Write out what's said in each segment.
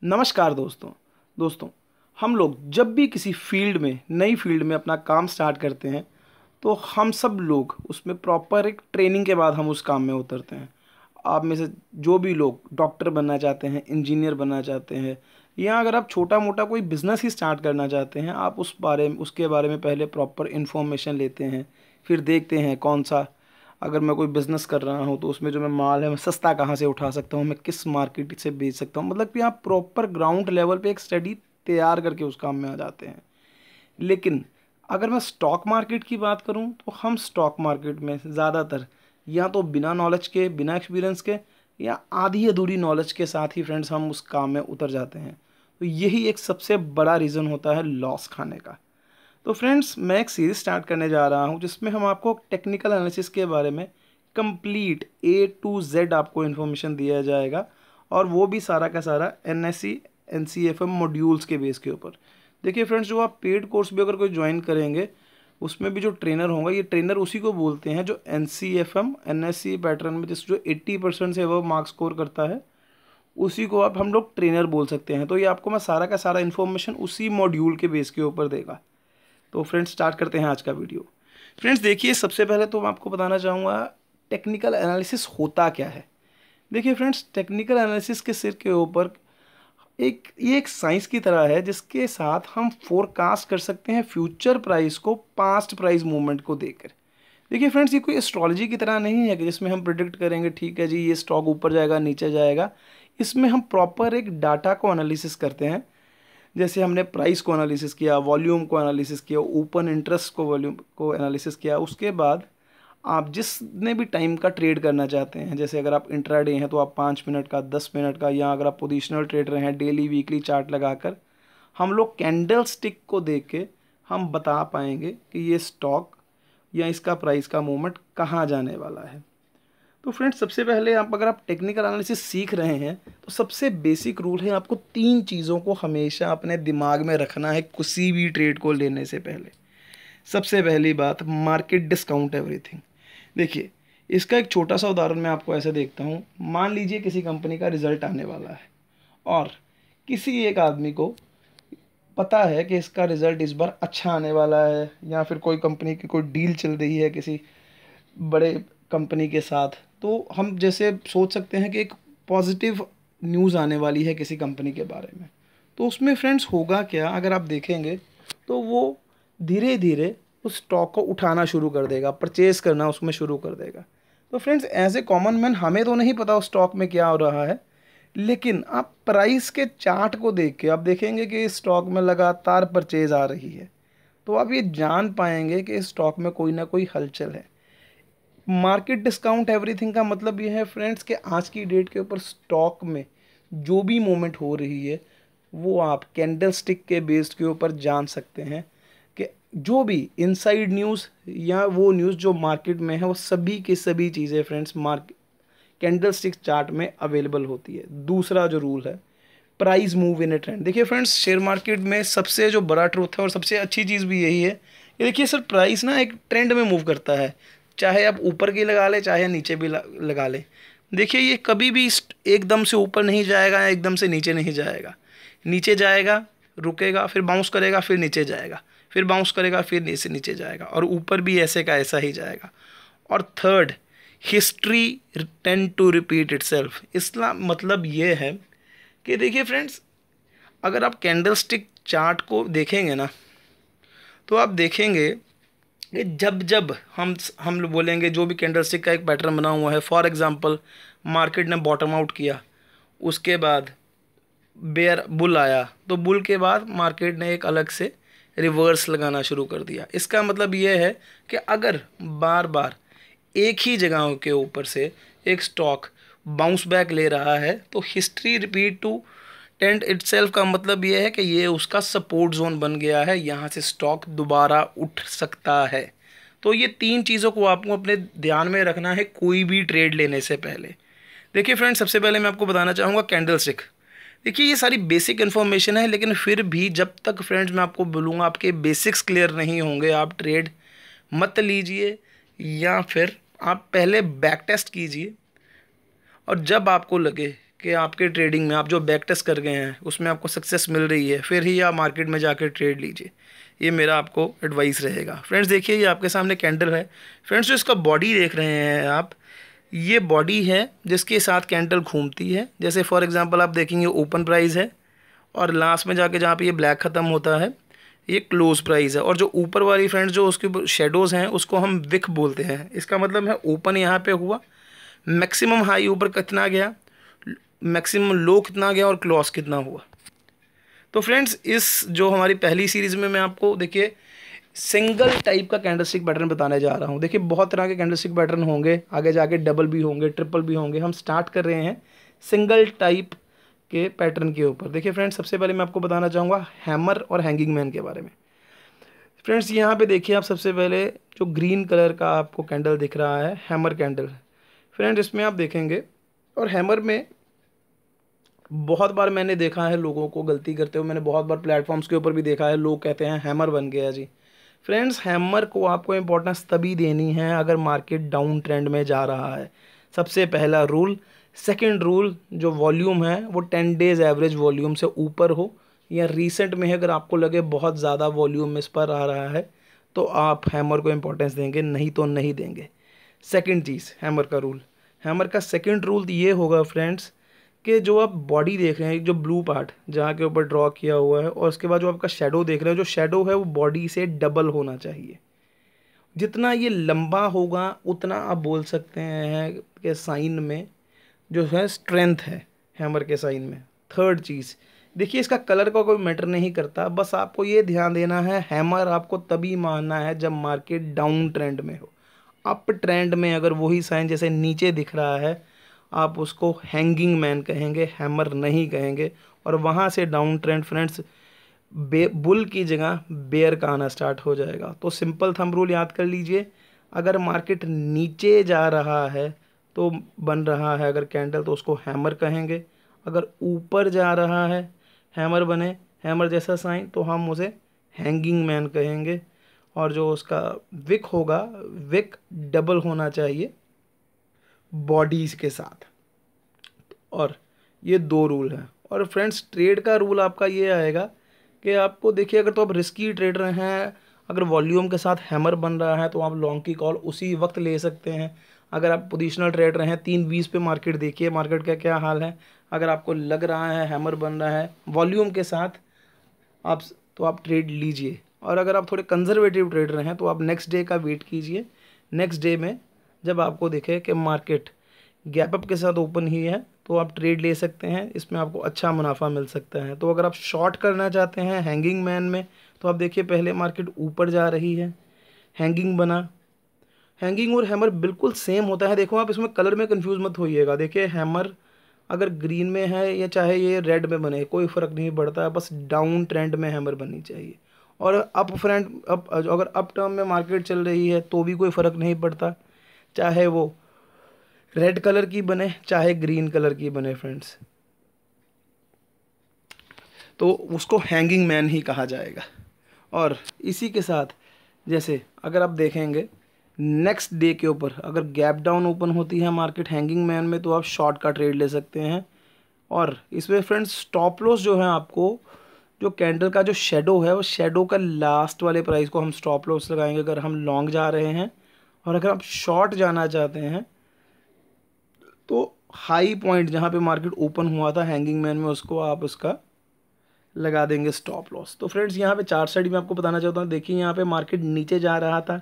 नमस्कार दोस्तों हम लोग जब भी किसी फील्ड में नई फील्ड में अपना काम स्टार्ट करते हैं तो हम सब लोग उसमें प्रॉपर एक ट्रेनिंग के बाद हम उस काम में उतरते हैं। आप में से जो भी लोग डॉक्टर बनना चाहते हैं, इंजीनियर बनना चाहते हैं, या अगर आप छोटा मोटा कोई बिज़नेस ही स्टार्ट करना चाहते हैं, आप उसके बारे में पहले प्रॉपर इन्फॉर्मेशन लेते हैं। फिर देखते हैं कौन सा, अगर मैं कोई बिज़नेस कर रहा हूँ तो उसमें जो मैं माल है मैं सस्ता कहाँ से उठा सकता हूँ, मैं किस मार्केट से बेच सकता हूँ। मतलब कि आप प्रॉपर ग्राउंड लेवल पे एक स्टडी तैयार करके उस काम में आ जाते हैं। लेकिन अगर मैं स्टॉक मार्केट की बात करूं तो हम स्टॉक मार्केट में ज़्यादातर या तो बिना नॉलेज के, बिना एक्सपीरियंस के, या आधी अधूरी नॉलेज के साथ ही फ्रेंड्स हम उस काम में उतर जाते हैं। तो यही एक सबसे बड़ा रीज़न होता है लॉस खाने का। तो फ्रेंड्स, मैं एक सीरीज स्टार्ट करने जा रहा हूं जिसमें हम आपको टेक्निकल एनालिसिस के बारे में कंप्लीट A to Z आपको इन्फॉर्मेशन दिया जाएगा, और वो भी सारा का सारा NSE NCFM मॉड्यूल्स के बेस के ऊपर। देखिए फ्रेंड्स, जो आप पेड कोर्स भी अगर कोई ज्वाइन करेंगे उसमें भी जो ट्रेनर होगा, ये ट्रेनर उसी को बोलते हैं जो NCFM NSE पैटर्न में जिस जो 80% से वो मार्क्स स्कोर करता है, उसी को आप हम लोग ट्रेनर बोल सकते हैं। तो ये आपको मैं सारा का सारा इन्फॉर्मेशन उसी मॉड्यूल के बेस के ऊपर देगा। तो फ्रेंड्स, स्टार्ट करते हैं आज का वीडियो। फ्रेंड्स देखिए, सबसे पहले तो मैं आपको बताना चाहूँगा टेक्निकल एनालिसिस होता क्या है। देखिए फ्रेंड्स, टेक्निकल एनालिसिस के सिर के ऊपर ये एक साइंस की तरह है जिसके साथ हम फोरकास्ट कर सकते हैं फ्यूचर प्राइस को पास्ट प्राइस मूवमेंट को देखकर। देखिए फ्रेंड्स, ये कोई एस्ट्रोलॉजी की तरह नहीं है कि जिसमें हम प्रिडिक्ट करेंगे ठीक है जी ये स्टॉक ऊपर जाएगा नीचे जाएगा। इसमें हम प्रॉपर एक डाटा को एनालिसिस करते हैं। जैसे हमने प्राइस को एनालिसिस किया, वॉल्यूम को एनालिसिस किया, ओपन इंटरेस्ट को, वॉल्यूम को एनालिसिस किया। उसके बाद आप जिसने भी टाइम का ट्रेड करना चाहते हैं, जैसे अगर आप इंट्राडे हैं तो आप 5 मिनट का, 10 मिनट का, या अगर आप पोजिशनल ट्रेडर हैं डेली वीकली चार्ट लगाकर, हम लोग कैंडल स्टिक को देख के हम बता पाएंगे कि ये स्टॉक या इसका प्राइस का मूवमेंट कहाँ जाने वाला है। तो फ्रेंड्स, सबसे पहले अगर आप टेक्निकल एनालिसिस सीख रहे हैं तो सबसे बेसिक रूल है, आपको 3 चीज़ों को हमेशा अपने दिमाग में रखना है किसी भी ट्रेड को लेने से पहले। सबसे पहली बात, मार्केट डिस्काउंट एवरीथिंग। देखिए, इसका एक छोटा सा उदाहरण मैं आपको ऐसे देखता हूँ। मान लीजिए किसी कंपनी का रिजल्ट आने वाला है और किसी एक आदमी को पता है कि इसका रिजल्ट इस बार अच्छा आने वाला है, या फिर कोई कंपनी की कोई डील चल रही है किसी बड़े कंपनी के साथ, तो हम जैसे सोच सकते हैं कि एक पॉजिटिव न्यूज़ आने वाली है किसी कंपनी के बारे में। तो उसमें फ्रेंड्स होगा क्या, अगर आप देखेंगे तो वो धीरे धीरे उस स्टॉक को उठाना शुरू कर देगा, परचेज करना उसमें शुरू कर देगा। तो friends, as a common man हमें तो नहीं पता उस स्टॉक में क्या हो रहा है, लेकिन आप प्राइस के चार्ट को देख के आप देखेंगे कि इस स्टॉक में लगातार परचेज आ रही है, तो आप ये जान पाएंगे कि इस स्टॉक में कोई ना कोई हलचल है। मार्केट डिस्काउंट एवरीथिंग का मतलब ये है फ्रेंड्स कि आज की डेट के ऊपर स्टॉक में जो भी मूवमेंट हो रही है वो आप कैंडल स्टिक के बेस्ड के ऊपर जान सकते हैं कि जो भी इनसाइड न्यूज़ या वो न्यूज़ जो मार्केट में है वो सभी की सभी चीज़ें फ्रेंड्स कैंडल स्टिक चार्ट में अवेलेबल होती है। दूसरा जो रूल है, price move in A trend. देखिए फ्रेंड्स, शेयर मार्केट में सबसे जो बड़ा ट्रूथ है और सबसे अच्छी चीज़ भी यही है कि देखिए सर, प्राइस ना एक ट्रेंड में मूव करता है, चाहे आप ऊपर की लगा लें चाहे नीचे भी लगा लें। देखिए, ये कभी भी एकदम से ऊपर नहीं जाएगा या एकदम से नीचे नहीं जाएगा। नीचे जाएगा, रुकेगा, फिर बाउंस करेगा, फिर नीचे जाएगा, फिर बाउंस करेगा, फिर नीचे नीचे जाएगा, और ऊपर भी ऐसे का ऐसा ही जाएगा। और third, history tend to repeat itself. इसका मतलब ये है कि देखिए फ्रेंड्स, अगर आप कैंडल स्टिक चार्ट को देखेंगे ना तो आप देखेंगे कि जब जब हम लोग बोलेंगे जो भी कैंडल स्टिक का एक पैटर्न बना हुआ है, फॉर एग्जांपल मार्केट ने बॉटम आउट किया, उसके बाद बेयर बुल आया, तो बुल के बाद मार्केट ने एक अलग से रिवर्स लगाना शुरू कर दिया। इसका मतलब ये है कि अगर बार बार एक ही जगहों के ऊपर से एक स्टॉक बाउंस बैक ले रहा है तो history repeat to tend itself का मतलब ये है कि ये उसका सपोर्ट जोन बन गया है, यहाँ से स्टॉक दोबारा उठ सकता है। तो ये 3 चीज़ों को आपको अपने ध्यान में रखना है कोई भी ट्रेड लेने से पहले। देखिए फ्रेंड्स, सबसे पहले मैं आपको बताना चाहूँगा कैंडल स्टिक। देखिए, ये सारी बेसिक इन्फॉर्मेशन है, लेकिन फिर भी जब तक फ्रेंड्स मैं आपको बोलूँगा आपके बेसिक्स क्लियर नहीं होंगे आप ट्रेड मत लीजिए, या फिर आप पहले बैक टेस्ट कीजिए। और जब आपको लगे कि आपके ट्रेडिंग में आप जो बैक टेस्ट कर गए हैं उसमें आपको सक्सेस मिल रही है, फिर ही आप मार्केट में जाकर ट्रेड लीजिए। ये मेरा आपको एडवाइस रहेगा। फ्रेंड्स देखिए ये आपके सामने कैंडल है। फ्रेंड्स जो इसका बॉडी देख रहे हैं आप, ये बॉडी है जिसके साथ कैंडल घूमती है। जैसे फॉर एग्जांपल आप देखेंगे ओपन प्राइस है और लास्ट में जाके जहाँ पे ये ब्लैक ख़त्म होता है ये क्लोज प्राइस है, और जो ऊपर वाली फ्रेंड्स जो उसके शेडोज़ हैं उसको हम विक बोलते हैं। इसका मतलब है ओपन यहाँ पे हुआ, मैक्सिमम हाई ऊपर कितना गया, मैक्सिमम लो कितना गया और क्लोज कितना हुआ। तो फ्रेंड्स इस जो हमारी पहली सीरीज़ में मैं आपको देखिए सिंगल टाइप का कैंडलस्टिक पैटर्न बताने जा रहा हूँ। देखिए बहुत तरह के कैंडलस्टिक पैटर्न होंगे, आगे जाके डबल भी होंगे, ट्रिपल भी होंगे। हम स्टार्ट कर रहे हैं सिंगल टाइप के पैटर्न के ऊपर। देखिए फ्रेंड्स सबसे पहले मैं आपको बताना चाहूँगा हैमर और हैंगिंग मैन के बारे में। फ्रेंड्स यहाँ पे देखिए आप सबसे पहले जो ग्रीन कलर का आपको कैंडल दिख रहा है हैमर कैंडल। फ्रेंड्स इसमें आप देखेंगे, और हैमर में बहुत बार मैंने देखा है लोगों को गलती करते हुए, मैंने बहुत बार प्लेटफॉर्म्स के ऊपर भी देखा है, लोग कहते हैं हैमर बन गया जी। फ्रेंड्स हैमर को आपको इम्पोर्टेंस तभी देनी है अगर मार्केट डाउन ट्रेंड में जा रहा है, सबसे पहला रूल। सेकंड रूल, जो वॉल्यूम है वो 10 डेज एवरेज वॉल्यूम से ऊपर हो, या रीसेंट में अगर आपको लगे बहुत ज़्यादा वॉल्यूम इस पर आ रहा है तो आप हैमर को इम्पोर्टेंस देंगे, नहीं तो नहीं देंगे। सेकंड चीज़ हैमर का रूल, हैमर का सेकंड रूल ये होगा फ्रेंड्स कि जो आप बॉडी देख रहे हैं, जो ब्लू पार्ट जहाँ के ऊपर ड्रॉ किया हुआ है, और उसके बाद जो आपका शेडो देख रहे हैं, जो शेडो है वो बॉडी से डबल होना चाहिए। जितना ये लंबा होगा उतना आप बोल सकते हैं कि साइन में जो है स्ट्रेंथ है, हैमर के साइन में। थर्ड चीज़ देखिए इसका कलर का कोई मैटर नहीं करता, बस आपको ये ध्यान देना है हैमर आपको तभी मारना है जब मार्केट डाउन ट्रेंड में हो। अप ट्रेंड में अगर वही साइन जैसे नीचे दिख रहा है आप उसको हैंगिंग मैन कहेंगे, हैमर नहीं कहेंगे। और वहाँ से डाउन ट्रेंड फ्रेंड्स बुल की जगह बेयर का आना स्टार्ट हो जाएगा। तो सिंपल थंब रूल याद कर लीजिए, अगर मार्केट नीचे जा रहा है तो बन रहा है अगर कैंडल तो उसको हैमर कहेंगे, अगर ऊपर जा रहा है हैमर बने, हैमर जैसा साइन, तो हम उसे हैंगिंग मैन कहेंगे। और जो उसका विक होगा, विक डबल होना चाहिए बॉडीज़ के साथ। और ये दो रूल हैं। और फ्रेंड्स ट्रेड का रूल आपका ये आएगा कि आपको देखिए अगर तो आप रिस्की ट्रेडर हैं, अगर वॉल्यूम के साथ हैमर बन रहा है तो आप लॉन्ग की कॉल उसी वक्त ले सकते हैं। अगर आप पोजिशनल ट्रेडर हैं 3:20 पे मार्केट देखिए मार्केट का क्या हाल है, अगर आपको लग रहा है हैमर बन रहा है वॉल्यूम के साथ आप, तो आप ट्रेड लीजिए। और अगर आप थोड़े कंजर्वेटिव ट्रेडर हैं तो आप नेक्स्ट डे का वेट कीजिए। नेक्स्ट डे में जब आपको दिखे कि मार्केट गैप अप के साथ ओपन ही है तो आप ट्रेड ले सकते हैं, इसमें आपको अच्छा मुनाफा मिल सकता है। तो अगर आप शॉर्ट करना चाहते हैं हैंगिंग मैन में तो आप देखिए पहले मार्केट ऊपर जा रही है, हैंगिंग बना, हैंगिंग और हैमर बिल्कुल सेम होता है। देखो आप इसमें कलर में कंफ्यूज मत होइएगा। देखिए हैमर अगर ग्रीन में है या चाहे ये रेड में बने कोई फ़र्क नहीं पड़ता, बस डाउन ट्रेंड में हैमर बननी चाहिए। और अप फ्रेंड अप अगर अप टर्म में मार्केट चल रही है तो भी कोई फ़र्क नहीं पड़ता, चाहे वो रेड कलर की बने चाहे ग्रीन कलर की बने फ्रेंड्स, तो उसको हैंगिंग मैन ही कहा जाएगा। और इसी के साथ जैसे अगर आप देखेंगे नेक्स्ट डे के ऊपर अगर गैप डाउन ओपन होती है मार्केट हैंगिंग मैन में तो आप शॉर्ट का ट्रेड ले सकते हैं। और इसमें फ्रेंड्स स्टॉप लॉस जो है आपको, जो कैंडल का जो शेडो है वो शेडो का लास्ट वाले प्राइस को हम स्टॉप लॉस लगाएंगे अगर हम लॉन्ग जा रहे हैं। और अगर आप शॉर्ट जाना चाहते हैं तो हाई पॉइंट जहाँ पे मार्केट ओपन हुआ था हैंगिंग मैन में उसको आप उसका लगा देंगे स्टॉप लॉस। तो फ्रेंड्स यहाँ पे चार्ट साइड में आपको बताना चाहता हूँ, देखिए यहाँ पे मार्केट नीचे जा रहा था,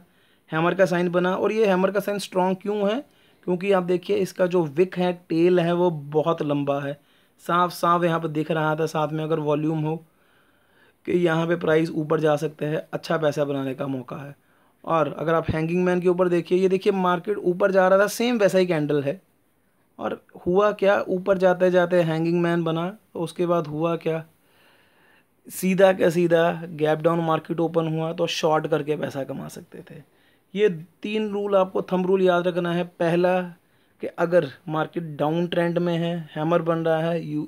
हैमर का साइन बना, और ये हैमर का साइन स्ट्रॉन्ग क्यों है, क्योंकि आप देखिए इसका जो विक है टेल है वो बहुत लंबा है, साफ साफ यहाँ पे दिख रहा था। साथ में अगर वॉल्यूम हो कि यहाँ पे प्राइस ऊपर जा सकते हैं, अच्छा पैसा बनाने का मौका है। और अगर आप हैंगिंग मैन के ऊपर देखिए, ये देखिए मार्केट ऊपर जा रहा था, सेम वैसा ही कैंडल है, और हुआ क्या, ऊपर जाते जाते हैंगिंग मैन बना, तो उसके बाद हुआ क्या, सीधा का सीधा गैप डाउन मार्केट ओपन हुआ तो शॉर्ट करके पैसा कमा सकते थे। ये 3 रूल आपको थंब रूल याद रखना है। पहला कि अगर मार्केट डाउन ट्रेंड में है, हैमर बन रहा है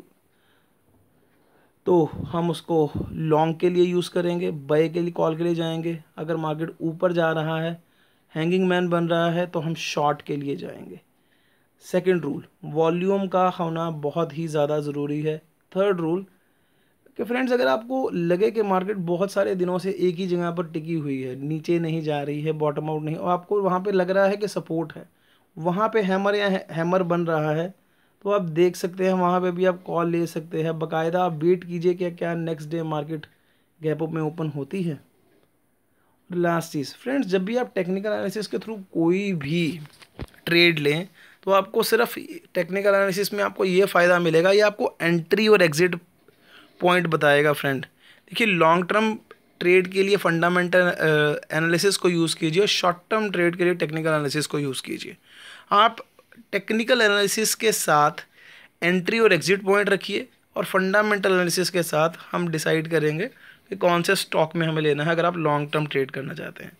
तो हम उसको लॉन्ग के लिए यूज़ करेंगे, बाय के लिए कॉल के लिए जाएंगे। अगर मार्केट ऊपर जा रहा है, हैंगिंग मैन बन रहा है, तो हम शॉर्ट के लिए जाएंगे। सेकंड रूल, वॉल्यूम का होना बहुत ही ज़्यादा ज़रूरी है। थर्ड रूल कि फ्रेंड्स, अगर आपको लगे कि मार्केट बहुत सारे दिनों से एक ही जगह पर टिकी हुई है, नीचे नहीं जा रही है, बॉटम आउट नहीं, और आपको वहाँ पे लग रहा है कि सपोर्ट है, वहाँ पे हैमर या हैमर बन रहा है, तो आप देख सकते हैं वहाँ पे भी आप कॉल ले सकते हैं। बाकायदा आप वेट कीजिए कि क्या next day market gap up में ओपन होती है। लास्ट चीज़ फ्रेंड्स, जब भी आप टेक्निकल एनालिसिस के थ्रू कोई भी ट्रेड लें तो आपको सिर्फ टेक्निकल एनालिसिस में आपको ये फ़ायदा मिलेगा, ये आपको एंट्री और एग्जिट पॉइंट बताएगा। फ्रेंड देखिए, लॉन्ग टर्म ट्रेड के लिए फंडामेंटल एनालिसिस को यूज़ कीजिए और शॉर्ट टर्म ट्रेड के लिए टेक्निकल एनालिसिस को यूज़ कीजिए। आप टेक्निकल एनालिसिस के साथ एंट्री और एग्जिट पॉइंट रखिए और फंडामेंटल एनालिसिस के साथ हम डिसाइड करेंगे कि कौन से स्टॉक में हमें लेना है अगर आप लॉन्ग टर्म ट्रेड करना चाहते हैं।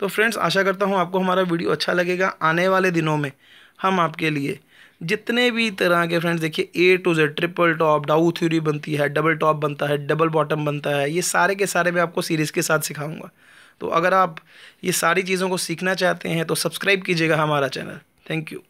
तो फ्रेंड्स, आशा करता हूँ आपको हमारा वीडियो अच्छा लगेगा। आने वाले दिनों में हम आपके लिए जितने भी तरह के फ्रेंड्स, देखिए A to Z, triple top, डाउ थ्योरी बनती है, डबल टॉप बनता है, डबल बॉटम बनता है, ये सारे के सारे मैं आपको सीरीज़ के साथ सिखाऊंगा। तो अगर आप ये सारी चीज़ों को सीखना चाहते हैं तो सब्सक्राइब कीजिएगा हमारा चैनल। Thank you.